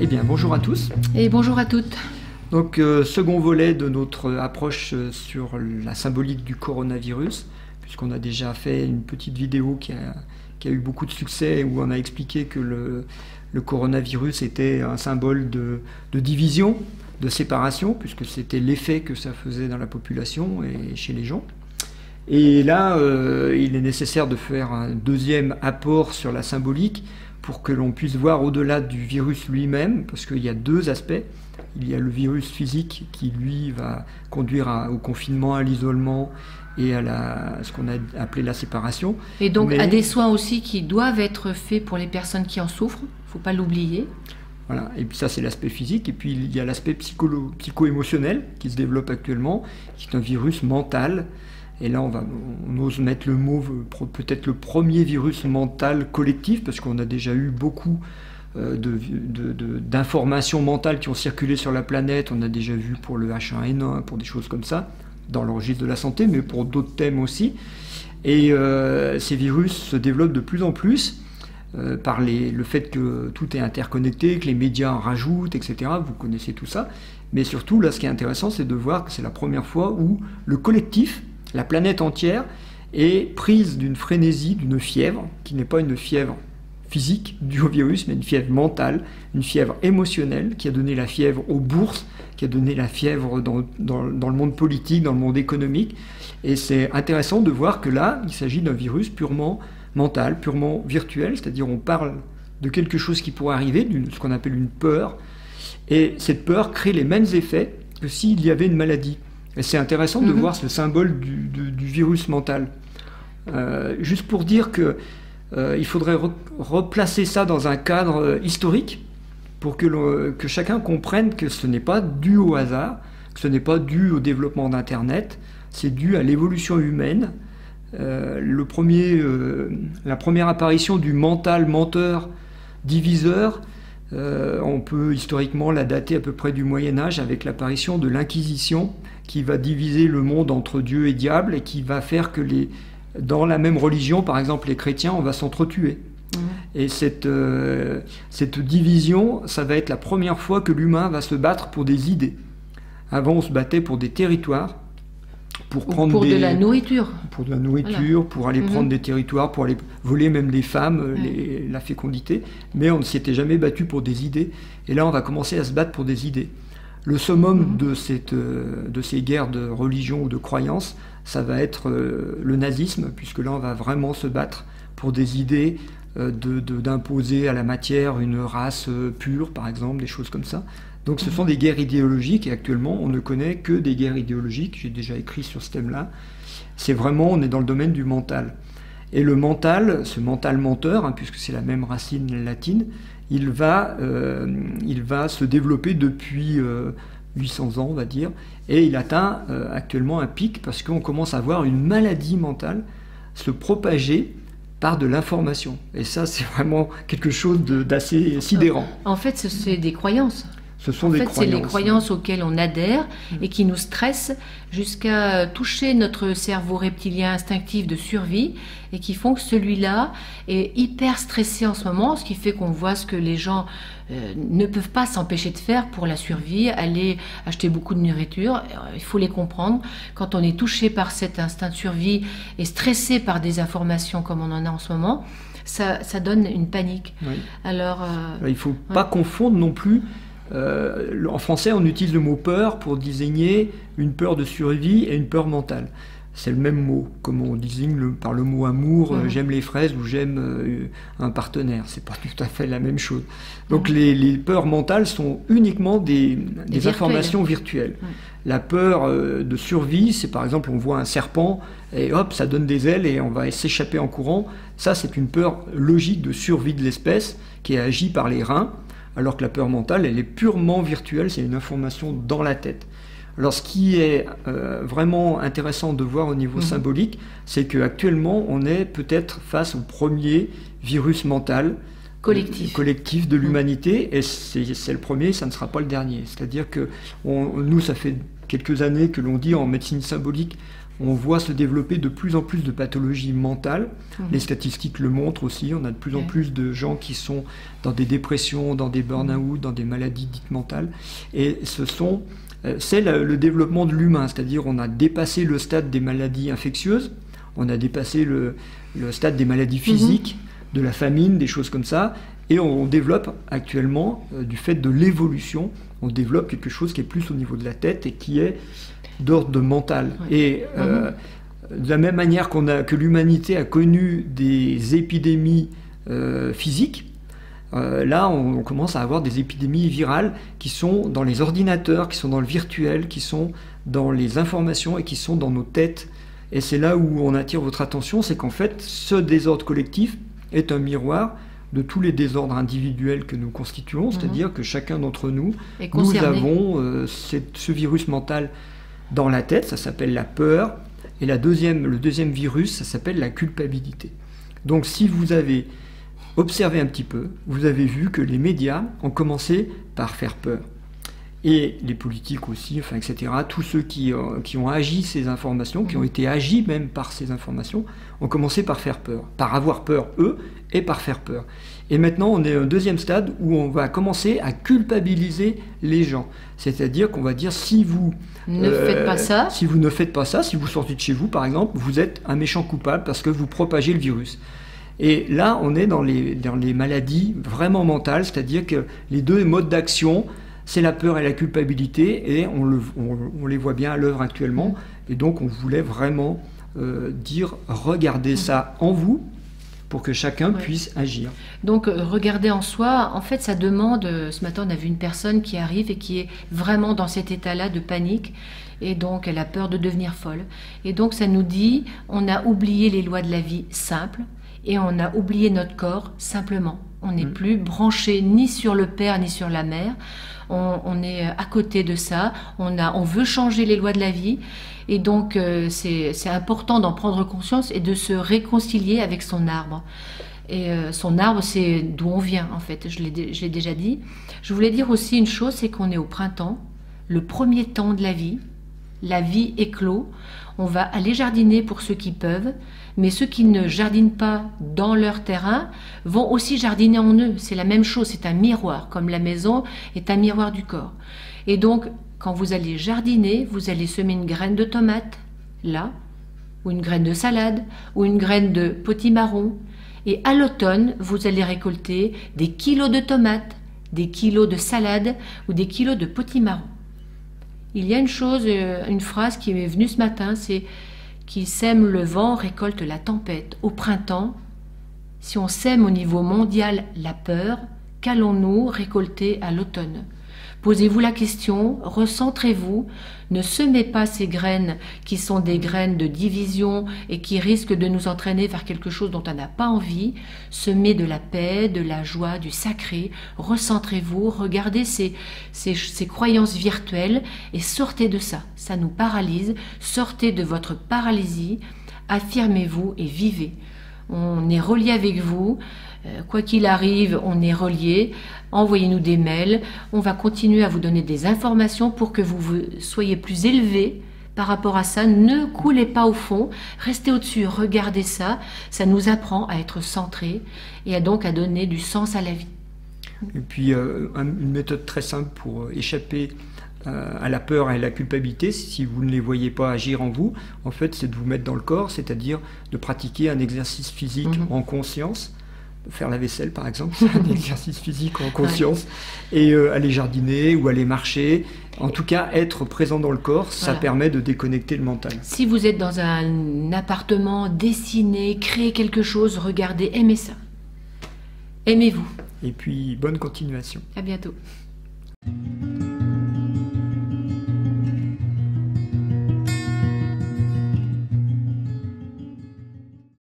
Eh bien, bonjour à tous. Et bonjour à toutes. Donc, second volet de notre approche sur la symbolique du coronavirus, puisqu'on a déjà fait une petite vidéo qui a eu beaucoup de succès, où on a expliqué que le coronavirus était un symbole de division, de séparation, puisque c'était l'effet que ça faisait dans la population et chez les gens. Et là, il est nécessaire de faire un deuxième apport sur la symbolique pour que l'on puisse voir au-delà du virus lui-même, parce qu'il y a deux aspects. Il y a le virus physique qui, lui, va conduire au confinement, à l'isolement et à ce qu'on a appelé la séparation. Et donc à des soins aussi qui doivent être faits pour les personnes qui en souffrent, il ne faut pas l'oublier. Voilà, et puis ça c'est l'aspect physique, et puis il y a l'aspect psycho-émotionnel qui se développe actuellement, qui est un virus mental. Et là, on ose mettre le mot, peut-être le premier virus mental collectif, parce qu'on a déjà eu beaucoup d'informations mentales qui ont circulé sur la planète. On a déjà vu pour le H1N1, pour des choses comme ça, dans le registre de la santé, mais pour d'autres thèmes aussi. Et ces virus se développent de plus en plus par le fait que tout est interconnecté, que les médias en rajoutent, etc. Vous connaissez tout ça. Mais surtout, là, ce qui est intéressant, c'est de voir que c'est la première fois où le collectif, la planète entière, est prise d'une frénésie, d'une fièvre, qui n'est pas une fièvre physique due au virus, mais une fièvre mentale, une fièvre émotionnelle, qui a donné la fièvre aux bourses, qui a donné la fièvre dans le monde politique, dans le monde économique. Et c'est intéressant de voir que là, il s'agit d'un virus purement mental, purement virtuel, c'est-à-dire on parle de quelque chose qui pourrait arriver, ce qu'on appelle une peur, et cette peur crée les mêmes effets que s'il y avait une maladie. Et c'est intéressant de voir ce symbole du virus mental. Juste pour dire que il faudrait replacer ça dans un cadre historique pour que chacun comprenne que ce n'est pas dû au hasard, que ce n'est pas dû au développement d'Internet, c'est dû à l'évolution humaine. La première apparition du mental menteur, diviseur, on peut historiquement la dater à peu près du Moyen-Âge avec l'apparition de l'Inquisition qui va diviser le monde entre Dieu et diable et qui va faire que dans la même religion, par exemple les chrétiens, on va s'entretuer. Et cette division, ça va être la première fois que l'humain va se battre pour des idées. Avant, on se battait pour des territoires, pour de la nourriture. Pour de la nourriture, voilà. Pour aller prendre des territoires, pour aller voler même les femmes, la fécondité. Mais on ne s'était jamais battu pour des idées. Et là, on va commencer à se battre pour des idées. Le summum de ces guerres de religion ou de croyance, ça va être le nazisme, puisque là, on va vraiment se battre pour des idées d'imposer à la matière une race pure, par exemple, des choses comme ça. Donc ce sont des guerres idéologiques, et actuellement, on ne connaît que des guerres idéologiques. J'ai déjà écrit sur ce thème-là. C'est vraiment, on est dans le domaine du mental. Et le mental, ce mental menteur, hein, puisque c'est la même racine latine, il va se développer depuis 800 ans, on va dire, et il atteint actuellement un pic parce qu'on commence à voir une maladie mentale se propager par de l'information. Et ça, c'est vraiment quelque chose d'assez sidérant. En fait, c'est des croyances. C'est les croyances auxquelles on adhère et qui nous stressent jusqu'à toucher notre cerveau reptilien instinctif de survie et qui font que celui-là est hyper stressé en ce moment, ce qui fait qu'on voit ce que les gens ne peuvent pas s'empêcher de faire pour la survie, aller acheter beaucoup de nourriture. Il faut les comprendre. Quand on est touché par cet instinct de survie et stressé par des informations comme on en a en ce moment, ça donne une panique. Oui. Alors, il ne faut pas confondre non plus. En français, on utilise le mot peur pour désigner une peur de survie et une peur mentale. C'est le même mot, comme on désigne par le mot amour, j'aime les fraises ou j'aime un partenaire. C'est pas tout à fait la même chose. Donc les peurs mentales sont uniquement des informations virtuelles. La peur de survie, c'est par exemple, on voit un serpent et hop, ça donne des ailes et on va s'échapper en courant. Ça, c'est une peur logique de survie de l'espèce qui est agie par les reins. Alors que la peur mentale, elle est purement virtuelle, c'est une information dans la tête. Alors ce qui est vraiment intéressant de voir au niveau symbolique, c'est qu'actuellement, on est peut-être face au premier virus mental collectif de l'humanité, et c'est le premier, ça ne sera pas le dernier. C'est-à-dire que nous, ça fait quelques années que l'on dit en médecine symbolique, on voit se développer de plus en plus de pathologies mentales. Les statistiques le montrent aussi, on a de plus en plus de gens qui sont dans des dépressions, dans des burn-out, dans des maladies dites mentales. Et c'est le développement de l'humain, c'est-à-dire on a dépassé le stade des maladies infectieuses, on a dépassé le stade des maladies physiques, de la famine, des choses comme ça, et on développe actuellement, du fait de l'évolution, on développe quelque chose qui est plus au niveau de la tête et qui est d'ordre mental. Et de la même manière que l'humanité a connu des épidémies physiques, là on commence à avoir des épidémies virales qui sont dans les ordinateurs, qui sont dans le virtuel, qui sont dans les informations et qui sont dans nos têtes. Et c'est là où on attire votre attention, c'est qu'en fait ce désordre collectif est un miroir de tous les désordres individuels que nous constituons, c'est-à-dire que chacun d'entre nous, nous avons ce virus mental dans la tête, ça s'appelle la peur, et le deuxième virus, ça s'appelle la culpabilité. Donc si vous avez observé un petit peu, vous avez vu que les médias ont commencé par faire peur. Et les politiques aussi, enfin, etc., tous ceux qui ont agi ces informations, qui ont été agis même par ces informations, ont commencé par faire peur, par avoir peur eux, et par faire peur. Et maintenant, on est au deuxième stade où on va commencer à culpabiliser les gens. C'est-à-dire qu'on va dire, si vous ne faites pas ça, si vous ne faites pas ça, si vous sortez de chez vous, par exemple, vous êtes un méchant coupable parce que vous propagez le virus. Et là, on est dans les maladies vraiment mentales, c'est-à-dire que les deux modes d'action, c'est la peur et la culpabilité, et on les voit bien à l'œuvre actuellement. Et donc, on voulait vraiment dire, regardez ça en vous, pour que chacun puisse agir. Donc, regarder en soi, en fait, ça demande... ce matin, on a vu une personne qui arrive et qui est vraiment dans cet état-là de panique, et donc elle a peur de devenir folle. Et donc, ça nous dit, on a oublié les lois de la vie simples, et on a oublié notre corps simplement. On n'est plus branché ni sur le père ni sur la mère. On est à côté de ça. On veut changer les lois de la vie. Et donc, c'est important d'en prendre conscience et de se réconcilier avec son arbre. Et son arbre, c'est d'où on vient, en fait. Je l'ai déjà dit. Je voulais dire aussi une chose, c'est qu'on est au printemps, le premier temps de la vie. La vie éclot. On va aller jardiner pour ceux qui peuvent, mais ceux qui ne jardinent pas dans leur terrain vont aussi jardiner en eux. C'est la même chose, c'est un miroir, comme la maison est un miroir du corps. Et donc, quand vous allez jardiner, vous allez semer une graine de tomate, là, ou une graine de salade, ou une graine de potimarron. Et à l'automne, vous allez récolter des kilos de tomates, des kilos de salade, ou des kilos de potimarron. Il y a une phrase qui m'est venue ce matin, c'est « Qui sème le vent récolte la tempête ». Au printemps, si on sème au niveau mondial la peur, qu'allons-nous récolter à l'automne ? Posez-vous la question, recentrez-vous, ne semez pas ces graines qui sont des graines de division et qui risquent de nous entraîner vers quelque chose dont on n'a pas envie. Semez de la paix, de la joie, du sacré, recentrez-vous, regardez ces croyances virtuelles et sortez de ça. Ça nous paralyse, sortez de votre paralysie, affirmez-vous et vivez. On est relié avec vous. Quoi qu'il arrive, on est relié. Envoyez-nous des mails. On va continuer à vous donner des informations pour que vous soyez plus élevés par rapport à ça. Ne coulez pas au fond. Restez au-dessus. Regardez ça. Ça nous apprend à être centrés et donc à donner du sens à la vie. Et puis, une méthode très simple pour échapper à la peur et à la culpabilité, si vous ne les voyez pas agir en vous, en fait, c'est de vous mettre dans le corps, c'est-à-dire de pratiquer un exercice physique en conscience. Faire la vaisselle, par exemple, c'est un exercice physique en conscience, et aller jardiner ou aller marcher. En tout cas, être présent dans le corps, ça permet de déconnecter le mental. Si vous êtes dans un appartement, dessinez, créez quelque chose, regardez, aimez ça. Aimez-vous. Et puis, bonne continuation. À bientôt.